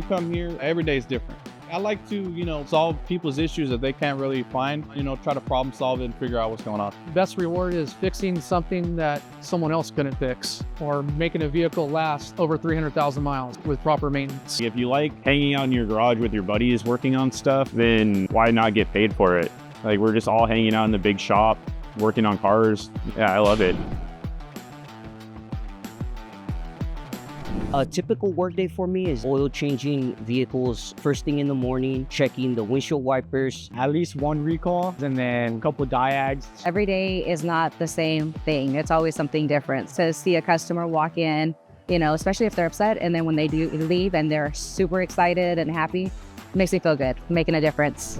you come here, every day is different. I like to, solve people's issues that they can't really find, try to problem solve it and figure out what's going on. Best reward is fixing something that someone else couldn't fix, or making a vehicle last over 300,000 miles with proper maintenance. If you like hanging out in your garage with your buddies working on stuff, then why not get paid for it? Like, we're just all hanging out in the big shop, working on cars. Yeah, I love it. A typical workday for me is oil changing vehicles first thing in the morning, checking the windshield wipers. At least one recall and then a couple diags. Every day is not the same thing. It's always something different. To see a customer walk in, especially if they're upset, and then when they do leave and they're super excited and happy, it makes me feel good, making a difference.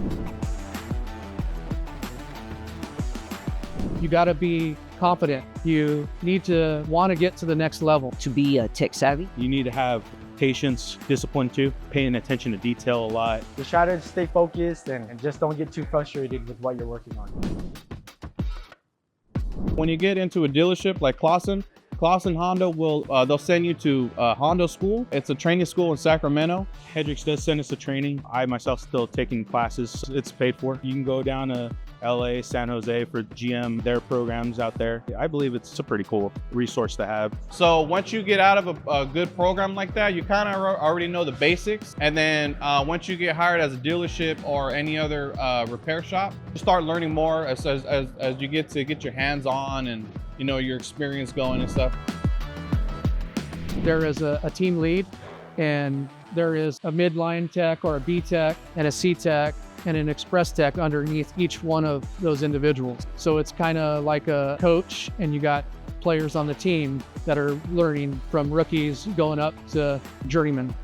You got to be confident. You need to want to get to the next level. To be tech savvy, You need to have patience, discipline too, paying attention to detail a lot. Just try to stay focused and just don't get too frustrated with what you're working on. When you get into a dealership like Clausen Honda will, they'll send you to Honda school. It's a training school in Sacramento. Hedricks does send us to training. I myself still taking classes. It's paid for. You can go down to LA, San Jose for GM, their programs out there. I believe it's a pretty cool resource to have. So once you get out of a good program like that, you kind of already know the basics. And then once you get hired as a dealership or any other repair shop, you start learning more as you get your hands on and your experience going and stuff. There is a team lead, and there is a midline tech or a B tech and a C tech and an express tech underneath each one of those individuals. So it's kind of like a coach, and you got players on the team that are learning from rookies going up to journeyman.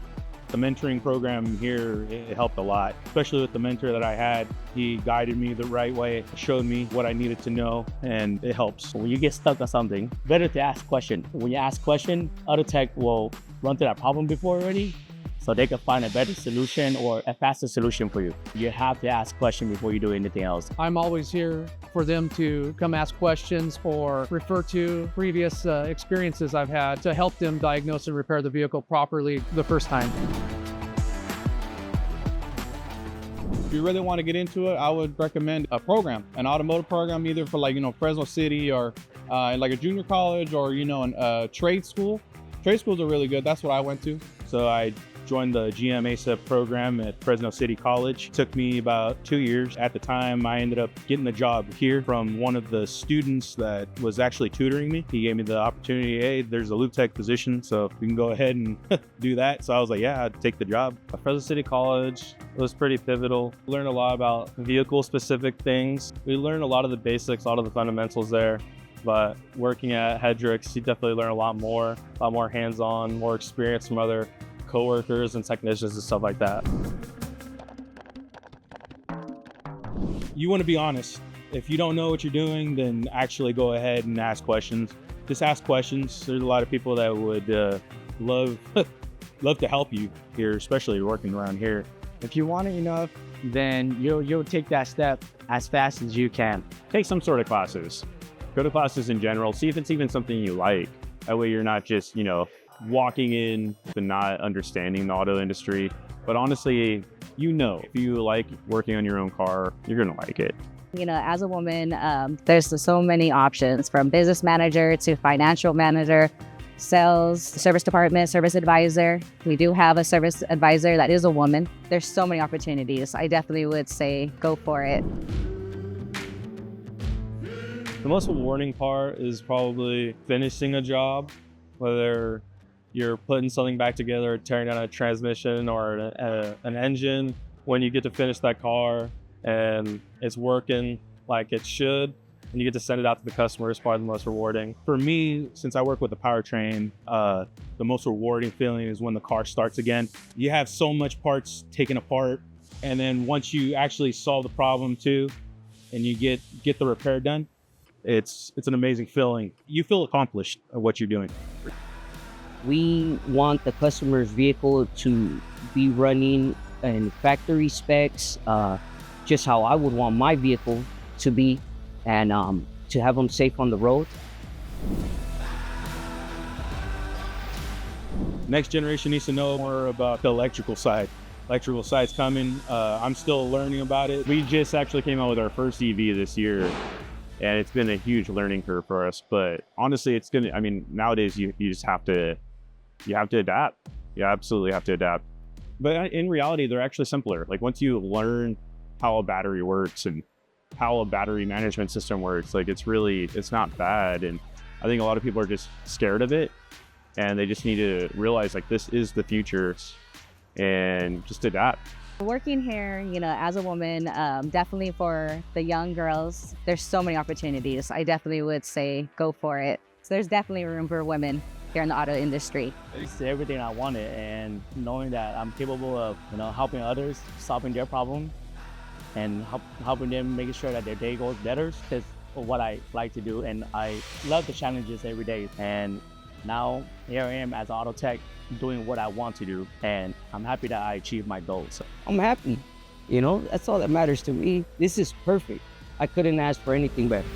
The mentoring program here, it helped a lot, especially with the mentor that I had. He guided me the right way, showed me what I needed to know, and it helps. When you get stuck on something, better to ask question. When you ask question, other tech will run through that problem before already, so they can find a better solution or a faster solution for you. You have to ask question before you do anything else. I'm always here for them to come ask questions or refer to previous experiences I've had to help them diagnose and repair the vehicle properly the first time. If you really want to get into it, I would recommend a program, an automotive program, either for Fresno City or like a junior college or, a trade school. Trade schools are really good. That's what I went to. So I joined the GM ASAP program at Fresno City College. It took me about 2 years. At the time, I ended up getting the job here from one of the students that was actually tutoring me. He gave me the opportunity, hey, there's a loop tech position, so we can go ahead and do that. So I was like, yeah, I'd take the job. Fresno City College was pretty pivotal. Learned a lot about vehicle-specific things. We learned a lot of the basics, a lot of the fundamentals there. But working at Hedricks, you definitely learn a lot more hands-on, more experience from other coworkers and technicians and stuff like that. You want to be honest. If you don't know what you're doing, then actually go ahead and ask questions. Just ask questions. There's a lot of people that would love to help you here, especially working around here. If you want it enough, then you'll take that step as fast as you can. Take some sort of classes. Go to classes in general. See if it's even something you like. That way you're not just, walking in and not understanding the auto industry. But honestly, if you like working on your own car, you're gonna like it. As a woman, there's so many options, from business manager to financial manager, sales, service department, service advisor. We do have a service advisor that is a woman. There's so many opportunities. I definitely would say go for it. The most rewarding part is probably finishing a job, whether you're putting something back together, or tearing down a transmission or an engine. When you get to finish that car and it's working like it should, and you get to send it out to the customer, is probably the most rewarding. For me, since I work with the powertrain, the most rewarding feeling is when the car starts again. You have so much parts taken apart, and then once you actually solve the problem too, and you get the repair done, it's an amazing feeling. You feel accomplished at what you're doing. we want the customer's vehicle to be running in factory specs, just how I would want my vehicle to be, and to have them safe on the road. Next generation needs to know more about the electrical side. Electrical side's coming. I'm still learning about it. We just actually came out with our first EV this year, and it's been a huge learning curve for us. But honestly, I mean, nowadays you just have to adapt. You absolutely have to adapt. But in reality, they're actually simpler. Like once you learn how a battery works and how a battery management system works, like it's not bad. And I think a lot of people are just scared of it, and they just need to realize like this is the future and just adapt. Working here, as a woman, definitely for the young girls, there's so many opportunities. I definitely would say go for it. So there's definitely room for women here in the auto industry. It's everything I wanted, and knowing that I'm capable of, helping others, solving their problem, and helping them, making sure that their day goes better. That's what I like to do, and I love the challenges every day. And now here I am as an auto tech, doing what I want to do, and I'm happy that I achieved my goals. I'm happy. That's all that matters to me. This is perfect. I couldn't ask for anything better.